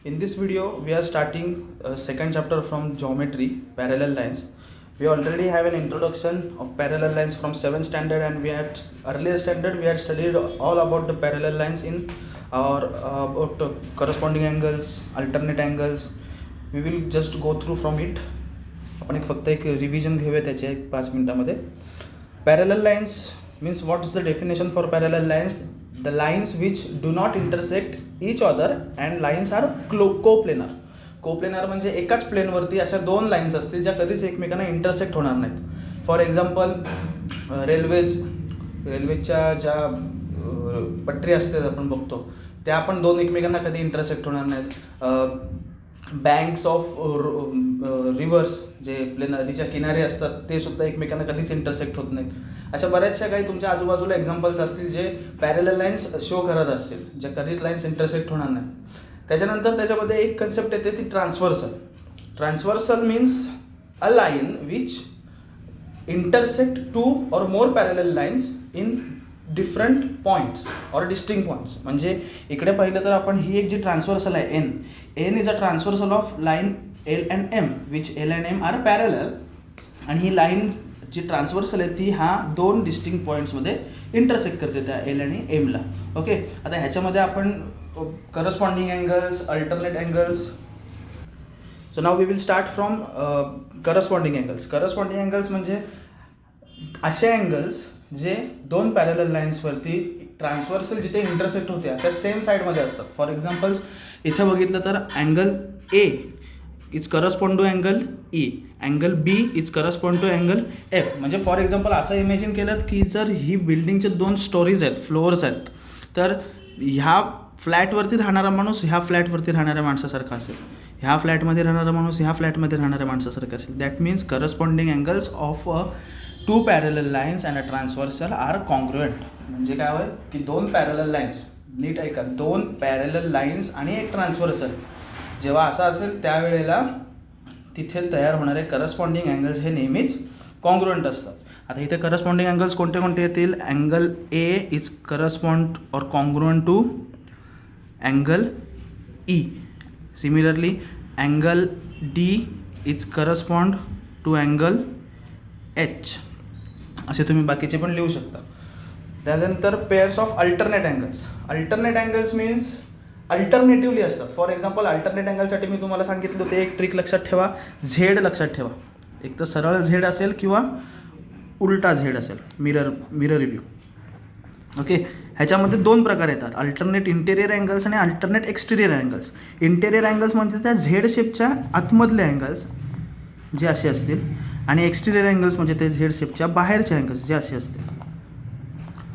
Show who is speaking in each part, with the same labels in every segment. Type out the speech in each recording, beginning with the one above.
Speaker 1: In this video, we are starting a second chapter from geometry, parallel lines. We already have an introduction of parallel lines from 7th standard, and we had earlier standard we had studied all about the parallel lines in our about corresponding angles, alternate angles. We will just go through from it. आपण फक्त एक revision घेऊया त्याचे 5 मिनिटांमध्ये. Parallel lines means what is the definition for parallel lines? The lines which do not intersect each other and lines are coplanar. Coplanar म्हणजे एकाच प्लेनवरती अशा दोन लाईन्स असतील ज्या कधीच एकमेकांना इंटरसेक्ट होणार नाहीत. फॉर एक्झाम्पल रेल्वेच्या ज्या पटरी असतात आपण बघतो त्या आपण दोन एकमेकांना कधी इंटरसेक्ट होणार नाहीत. बँक्स ऑफ रिव्हर्स जे आपले नदीच्या किनारे असतात ते सुद्धा एकमेकांना कधीच इंटरसेक्ट होत नाहीत. अशा बऱ्याचशा काही तुमच्या आजूबाजूला एक्झाम्पल्स असतील जे पॅरलल लाईन्स शो करत असतील ज्या कधीच लाईन्स इंटरसेक्ट होणार नाही. त्याच्यानंतर त्याच्यामध्ये एक कन्सेप्ट येते ती transversal. Transversal means a line which intersect two or more parallel lines in different points or distinct points. म्हणजे इकडे पाहिलं तर आपण ही एक जी ट्रान्सव्हर्सल आहे N is a transversal of line L and M which L and M are parallel. आणि ही लाईन जी ट्रान्सव्हर्सल आहे ती हा दोन डिस्टिंक्ट पॉईंट्समध्ये इंटरसेक्ट करते त्या एल आणि एमला. ओके, आता ह्याच्यामध्ये आपण corresponding angles, alternate angles. So now we will start from corresponding angles. Corresponding angles म्हणजे असे अँगल्स जे दोन पॅरलल लाईन्सवरती ट्रान्सव्हर्सल जिथे इंटरसेक्ट होत्या त्या सेम साईडमध्ये असतात. फॉर एक्झाम्पल्स इथे बघितलं तर angle A is correspond to angle E, angle B is correspond to angle F. म्हणजे फॉर एक्झाम्पल असं इमॅजिन केलं की जर ही बिल्डिंगचे दोन स्टोरीज आहेत, फ्लोअर्स आहेत, तर ह्या फ्लॅटवरती राहणारा माणूस ह्या फ्लॅटवरती राहणाऱ्या माणसासारखा असेल, ह्या फ्लॅटमध्ये राहणारा माणूस ह्या फ्लॅटमध्ये राहणाऱ्या माणसासारखा असेल. That means corresponding angles of two parallel lines and a transversal are congruent. म्हणजे काय होईल की दोन पॅरलल लाईन्स, नीट ऐका, दोन पॅरलल लाईन्स आणि एक ट्रान्सव्हर्सल जेव्हा असं असेल त्यावेळेला तिथे तयार होणारे करस्पॉन्डिंग अँगल्स हे नेहमीच कॉन्ग्रुएंट असतात. आता इथे करस्पॉन्डिंग अँगल्स कोणते कोणते येतील? अँगल ए इज करस्पॉन्ड और congruent to angle E. Similarly angle D is correspond to angle H. असे तुम्ही बाकीचे पण लिहू शकता. त्यानंतर pairs of alternate angles. Alternate angles means alternatively असतात. फॉर एक्झाम्पल अल्टरनेट अँगलसाठी मी तुम्हाला सांगितलं होतं एक ट्रिक लक्षात ठेवा, झेड लक्षात ठेवा. एक तर सरळ झेड असेल किंवा उलटा झेड असेल, मिरर रिव्ह्यू. ओके, ह्याच्यामध्ये दोन प्रकार येतात, अल्टरनेट इंटेरियर अँगल्स आणि alternate exterior angles. Interior angles म्हणजे त्या झेड शेपच्या आतमधले अँगल्स जे असे असतील आणि एक्सटेरियर अँगल्स म्हणजे ते झेड शेपच्या बाहेरचे अँगल्स जे असे असतील.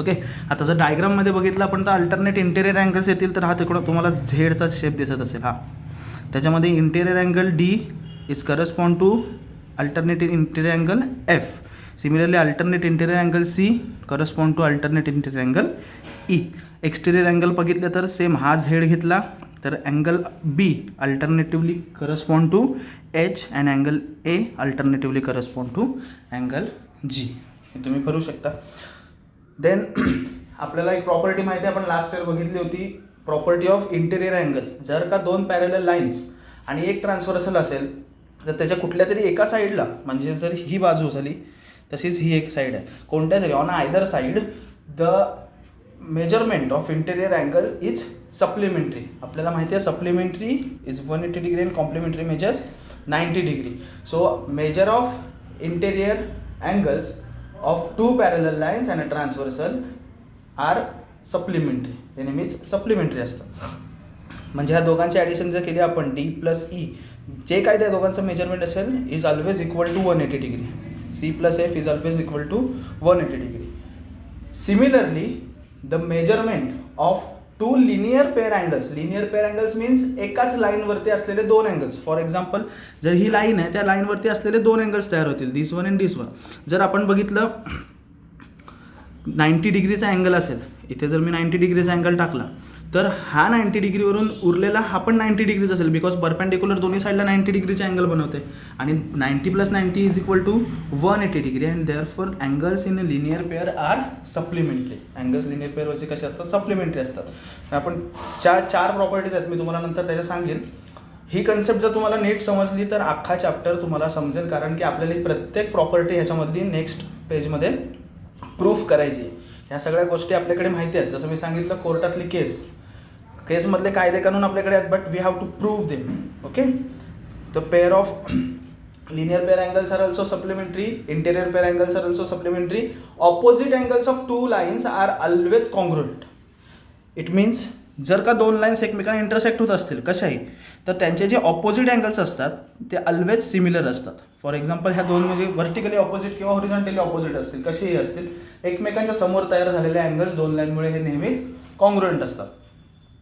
Speaker 1: ओके, आता जर डायग्राममध्ये बघितलं आपण तर अल्टरनेट इंटेरियर अँगल्स येतील तर हा तिकडं तुम्हाला झेडचा शेप दिसत असेल. हा त्याच्यामध्ये interior angle D is correspond to alternate interior angle F. Similarly alternate interior angle C correspond to alternate interior angle E. Exterior angle बघितलं तर सेम हा झेड घेतला तर angle B alternatively correspond to H and angle A alternatively correspond to angle G. हे तुम्ही करू शकता. Then आपल्याला एक प्रॉपर्टी माहिती आहे, आपण लास्ट इयर बघितली होती, प्रॉपर्टी ऑफ इंटेरियर अँगल. जर का दोन पॅरलल लाईन्स आणि एक ट्रान्सव्हर्सल असेल तर त्याच्या कुठल्या तरी एका साईडला, म्हणजे जर ही बाजू झाली तशीच ही एक साईड आहे, कोणत्या तरी on either side the measurement of interior angle is supplementary. आपल्याला माहिती आहे supplementary is 180 degree and complementary measures 90 degree. So measure of interior angles of two parallel lines and a transversal are supplementary. हे नेहमीच supplementary असतं. म्हणजे ह्या दोघांची addition जर केली आपण डी प्लस ई, जे काय त्या दोघांचं मेजरमेंट असेल is always equal to 180 degree. C plus F is always equal to 180 degree. Similarly the measurement of two linear pair angles. Linear pair angles means एकाच लाईनवरती असलेले दोन अँगल्स. फॉर एक्झाम्पल जर ही लाईन आहे त्या लाईनवरती असलेले दोन अँगल्स तयार होतील, दिस वन अँड दिस वन. जर आपण बघितलं 90 डिग्रीचा अँगल असेल, इथे जर मी 90 डिग्रीचा अँगल टाकला तर हा 90 डिग्रीवरून उरलेला हा पण 90 डिग्रीज असेल, बिकॉज परपेंडिक्युलर दोन्ही साईडला 90 डिग्रीचा अँगल बनवते आणि 90 + 90 is equal to 180 degree and therefore angles in linear pair are supplementary. Angles linear पेअरवरचे कसे असतात, सप्लिमेंटरी असतात. आपण चार प्रॉपर्टीज आहेत, मी तुम्हाला नंतर त्याच्या सांगेन. ही कन्सेप्ट जर तुम्हाला नीट समजली तर अख्खा चॅप्टर तुम्हाला समजेल, कारण की आपल्याला ही प्रत्येक प्रॉपर्टी ह्याच्यामधली नेक्स्ट पेजमध्ये प्रूफ करायची आहे. ह्या सगळ्या गोष्टी आपल्याकडे माहिती आहेत. जसं मी सांगितलं कोर्टातली केसमधले कायदे कानून आपल्याकडे आहेत, but we have to prove them. Okay. The pair of linear pair angles are also supplementary, interior pair angles are also supplementary, opposite angles of two lines are always congruent. It means जर का दोन lines एकमेकांना intersect होत असतील कशाही, तर त्यांचे जे ऑपोजिट अँगल्स असतात ते ऑलवेज सिमिलर असतात. फॉर एक्झाम्पल ह्या दोन म्हणजे व्हर्टिकली ऑपोजिट किंवा हॉरिझॉन्टली ऑपोजिट असतील, कसेही असतील, एकमेकांच्या समोर तयार झालेले अँगल्स दोन लाईनमुळे हे नेहमीच कॉन्ग्रुएंट असतात.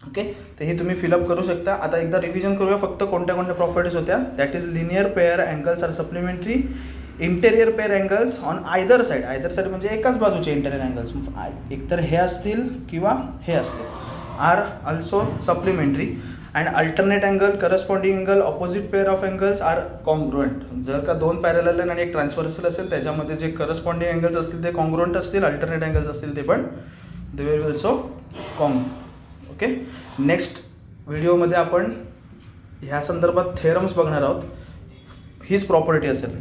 Speaker 1: ओके. तर हे तुम्ही फिलअप करू शकता. आता एकदा रिव्हिजन करूया फक्त कोणत्या कोणत्या प्रॉपर्टीज होत्या. That is linear pair angles are supplementary, interior pair angles on either side म्हणजे एकाच बाजूचे इंटेरियर अँगल्स एकतर हे असतील किंवा हे असतील are also supplementary and alternate angle, corresponding angle, opposite pair of angles are congruent. जर का दोन पॅरलल आणि एक ट्रान्सव्हर्सल असेल त्याच्यामध्ये जे करस्पॉन्डिंग अँगल्स असतील ते कॉन्ग्रुएंट असतील, अल्टरनेट अँगल्स असतील ते पण they will also okay. Next व्हिडिओमध्ये आपण ह्या संदर्भात थेरम्स बघणार आहोत. हीच प्रॉपर्टी असेल,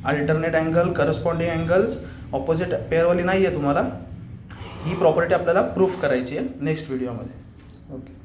Speaker 1: alternate angle, corresponding angles, opposite पेअरवाली नाही आहे तुम्हाला, ही प्रॉपर्टी आपल्याला प्रूफ करायची आहे नेक्स्ट व्हिडिओमध्ये. ओके.